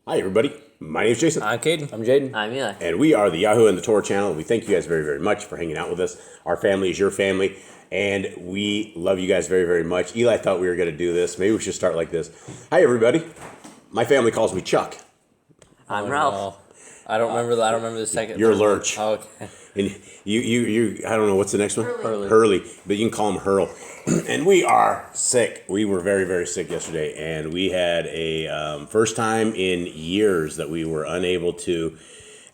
Hi, everybody. My name is Jason. I'm Caden. I'm Jaden. I'm Eli. And we are the Yahoo and the Torah channel. We thank you guys very, very much for hanging out with us. Our family is your family, and we love you guys very, very much. Eli thought we were going to do this. Maybe we should start like this. Hi, everybody. My family calls me Chuck. I'm Ralph. No. I don't remember. I don't remember the second. You're Lurch. Oh, okay. And you. I don't know what's the next one. Hurley. Hurley, but you can call him Hurl. And we are sick. We were very, very sick yesterday, and we had a first time in years that we were unable to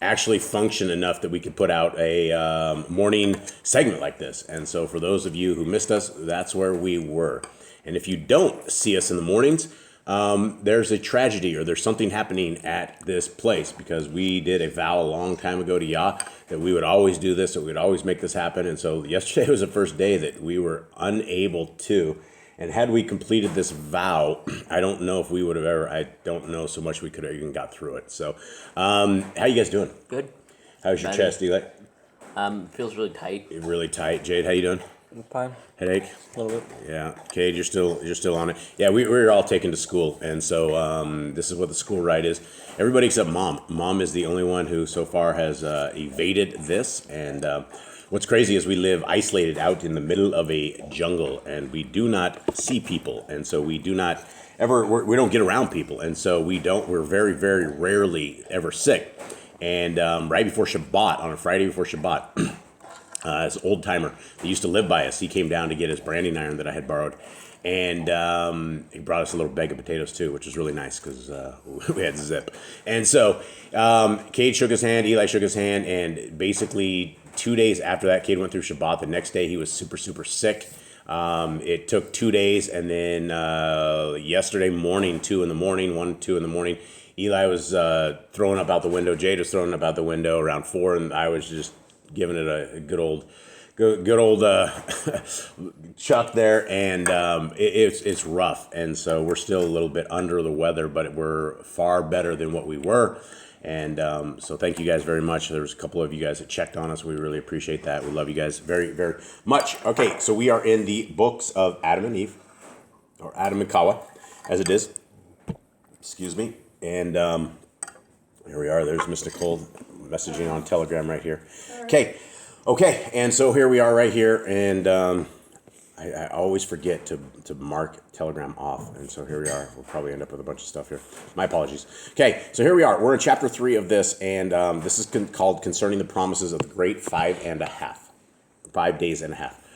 actually function enough that we could put out a morning segment like this. And so, for those of you who missed us, that's where we were. And if you don't see us in the mornings, there's a tragedy or there's something happening at this place, because we did a vow a long time ago to Yah that we would always do this, that we would always make this happen. And so yesterday was the first day that we were unable to. And had we completed this vow, I don't know if we would have ever, I don't know so much we could have even got through it. So, how you guys doing? Good. How's your chest, Eli? Feels really tight. Really tight. Jade, how you doing? I'm fine. Headache? A little bit. Yeah, Cade, you're still on it. Yeah, we were all taken to school, and so this is what the school ride is. Everybody except Mom. Mom is the only one who so far has evaded this. And what's crazy is we live isolated out in the middle of a jungle, and we do not see people, and so we do not ever. We don't get around people, and so we're very, very rarely ever sick. And right before Shabbat, on a Friday before Shabbat. This old timer that used to live by us, he came down to get his branding iron that I had borrowed, and he brought us a little bag of potatoes too, which was really nice because we had zip. And so Cade shook his hand, Eli shook his hand, and basically 2 days after that, Cade went through Shabbat. The next day he was super, super sick. It took 2 days, and then yesterday morning, 2 in the morning, 2 in the morning, Eli was throwing up out the window, Jade was throwing up out the window around 4, and I was just giving it a good old chuck there, and it's rough, and so we're still a little bit under the weather, but we're far better than what we were, and so thank you guys very much. There was a couple of you guys that checked on us. We really appreciate that. We love you guys very, very much. Okay, so we are in the books of Aḍam and Eve, or Aḍam and Ḥawwah, as it is. Excuse me, and here we are. There's Mr. Cole messaging on Telegram right here. Okay, and so here we are right here, and I always forget to mark Telegram off, and so here we are. We'll probably end up with a bunch of stuff here. My apologies. Okay, so here we are. We're in chapter 3 of this, and this is called Concerning the Promises of the Great 5 days and a half.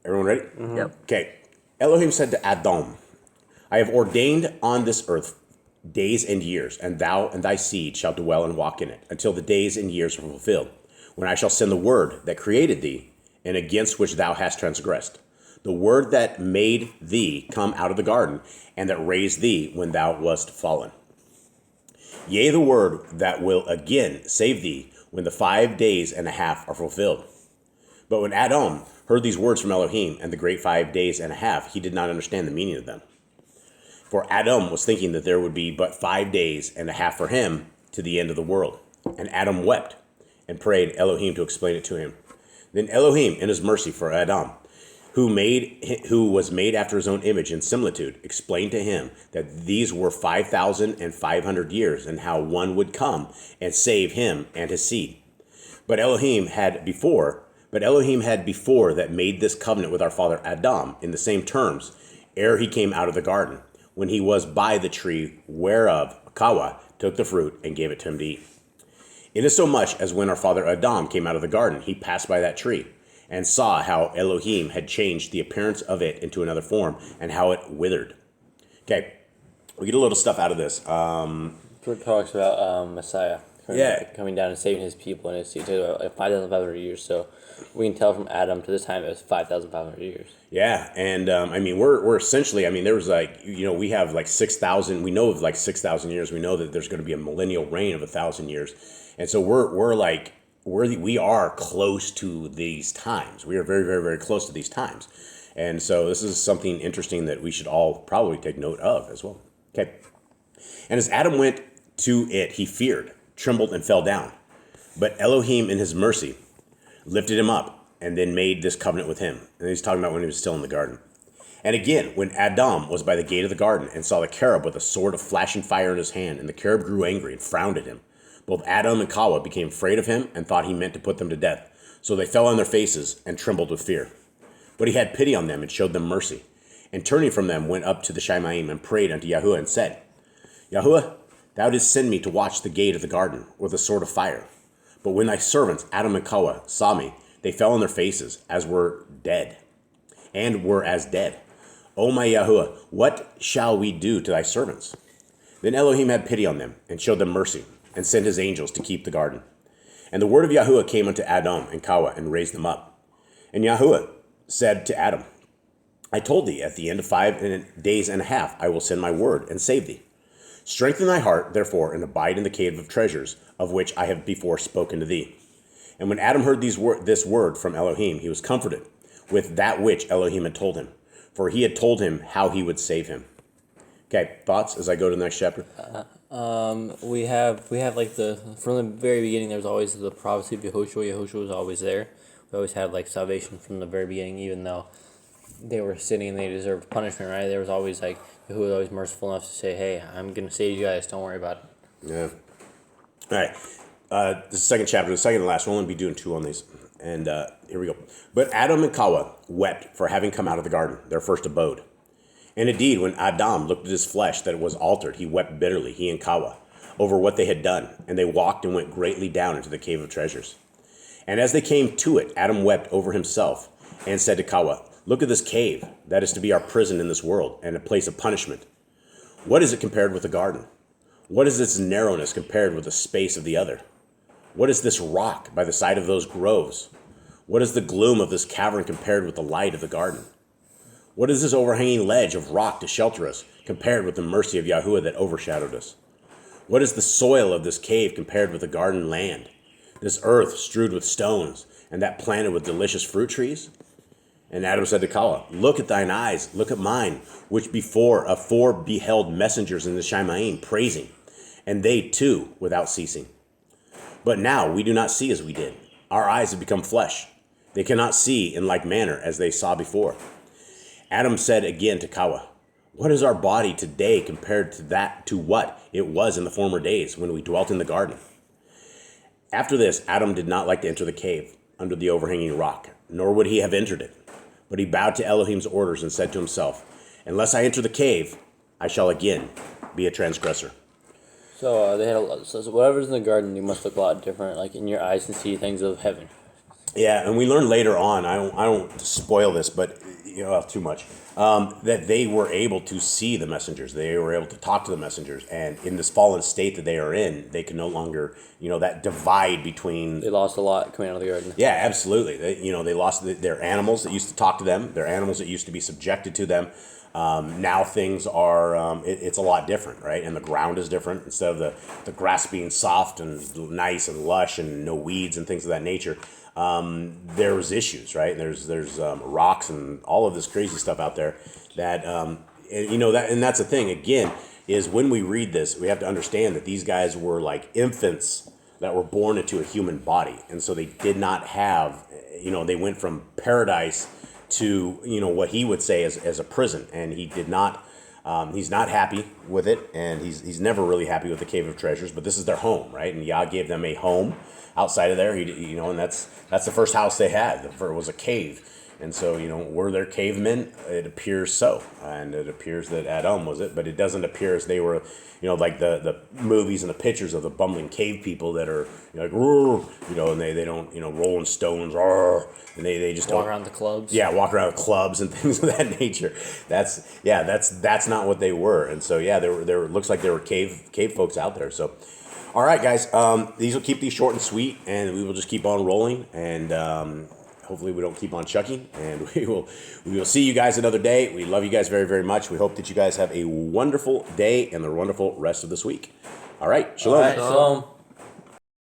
Everyone ready? Mm-hmm. Yep. Okay. Elohim said to Aḍam, I have ordained on this earth days and years, and thou and thy seed shall dwell and walk in it, until the days and years are fulfilled, when I shall send the word that created thee, and against which thou hast transgressed, the word that made thee come out of the garden, and that raised thee when thou wast fallen. Yea, the word that will again save thee, when the 5 days and a half are fulfilled. But when Aḍam heard these words from Elohim, and the great 5 days and a half, he did not understand the meaning of them. For Aḍam was thinking that there would be but 5 days and a half for him to the end of the world. And Aḍam wept and prayed Elohim to explain it to him. Then Elohim, in his mercy for Aḍam, who was made after his own image and similitude, explained to him that these were 5,500 years, and how one would come and save him and his seed. But Elohim had before that made this covenant with our father Aḍam in the same terms, ere he came out of the garden, when he was by the tree whereof Ḥawwah took the fruit and gave it to him to eat. Insomuch as when our father Aḍam came out of the garden, he passed by that tree, and saw how Elohim had changed the appearance of it into another form, and how it withered. Okay, we get a little stuff out of this. It talks about Messiah coming down and saving his people, and it's about 5,500 years. So we can tell from Aḍam to this time it was 5,500 years. Yeah, and I mean we're essentially, I mean there was we have 6,000. We know of 6,000 years. We know that there's going to be a millennial reign of 1,000 years, and so we are close to these times. We are very, very, very close to these times, and so this is something interesting that we should all probably take note of as well. Okay, and as Aḍam went to it, he feared, trembled, and fell down, but Elohim in his mercy lifted him up, and then made this covenant with him. And he's talking about when he was still in the garden. And again, when Aḍam was by the gate of the garden and saw the cherub with a sword of flashing fire in his hand, and the cherub grew angry and frowned at him, both Aḍam and Ḥawwah became afraid of him and thought he meant to put them to death. So they fell on their faces and trembled with fear. But he had pity on them and showed them mercy. And turning from them, went up to the Shamayim and prayed unto Yahuwah and said, Yahuwah, thou didst send me to watch the gate of the garden with a sword of fire. But when thy servants, Aḍam and Ḥawwah, saw me, they fell on their faces as were dead, and were as dead. O my Yahuwah, what shall we do to thy servants? Then Elohim had pity on them, and showed them mercy, and sent his angels to keep the garden. And the word of Yahuwah came unto Aḍam and Ḥawwah, and raised them up. And Yahuwah said to Aḍam, I told thee, at the end of 5 days and a half I will send my word, and save thee. Strengthen thy heart, therefore, and abide in the cave of treasures, of which I have before spoken to thee. And when Aḍam heard this word from Elohim, he was comforted with that which Elohim had told him, for he had told him how he would save him. Okay, thoughts as I go to the next chapter? We have like from the very beginning. There's always the prophecy of Yehoshua. Yehoshua was always there. We always had like salvation from the very beginning, even though they were sinning and they deserved punishment. Right? There was always like Yehoshua was always merciful enough to say, "Hey, I'm gonna save you guys. Don't worry about it." Yeah. All right. This is the second chapter, the second and last. We'll only be doing 2 on these. And here we go. But Aḍam and Ḥawwah wept for having come out of the garden, their first abode. And indeed, when Aḍam looked at his flesh that it was altered, he wept bitterly, he and Ḥawwah, over what they had done. And they walked and went greatly down into the cave of treasures. And as they came to it, Aḍam wept over himself and said to Ḥawwah, Look at this cave, that is to be our prison in this world, and a place of punishment. What is it compared with the garden? What is its narrowness compared with the space of the other? What is this rock by the side of those groves? What is the gloom of this cavern compared with the light of the garden? What is this overhanging ledge of rock to shelter us compared with the mercy of Yahuwah that overshadowed us? What is the soil of this cave compared with the garden land? This earth strewed with stones, and that planted with delicious fruit trees? And Aḍam said to Ḥawwah, Look at thine eyes, look at mine, which before beheld messengers in the Shamayim praising, and they too without ceasing. But now we do not see as we did. Our eyes have become flesh. They cannot see in like manner as they saw before. Aḍam said again to Ḥawwah, What is our body today compared to what it was in the former days when we dwelt in the garden? After this, Aḍam did not like to enter the cave under the overhanging rock, nor would he have entered it. But he bowed to Elohim's orders and said to himself, Unless I enter the cave, I shall again be a transgressor. So they had a lot. So whatever's in the garden, you must look a lot different. Like in your eyes and see things of heaven. Yeah, and we learn later on. I don't spoil this, but too much. That they were able to see the messengers. They were able to talk to the messengers, and in this fallen state that they are in, they can no longer, that divide between. They lost a lot coming out of the garden. Yeah, absolutely. They lost their animals that used to talk to them. Their animals that used to be subjected to them. Now things are, it's a lot different, right? And the ground is different. Instead of the grass being soft and nice and lush and no weeds and things of that nature, there was issues, right? There's rocks and all of this crazy stuff out there that, and that's the thing, again, is when we read this, we have to understand that these guys were like infants that were born into a human body. And so they did not have, they went from paradise to what he would say as a prison, and he did not. He's not happy with it, and he's never really happy with the Cave of Treasures. But this is their home, right? And Yah gave them a home outside of there. And that's the first house they had. It was a cave, and so were there cavemen? It appears so, and it appears that Aḍam was it, but it doesn't appear as they were, like the movies and the pictures of the bumbling cave people that are like, and they don't rolling stones, and they just walk around the clubs. Yeah, walk around with clubs and things of that nature. That's not what they were, and so there looks like there were cave folks out there. So, all right, guys, these will keep these short and sweet, and we will just keep on rolling, and hopefully we don't keep on chucking, and we will see you guys another day. We love you guys very, very much. We hope that you guys have a wonderful day and a wonderful rest of this week. All right, shalom. All right, shalom.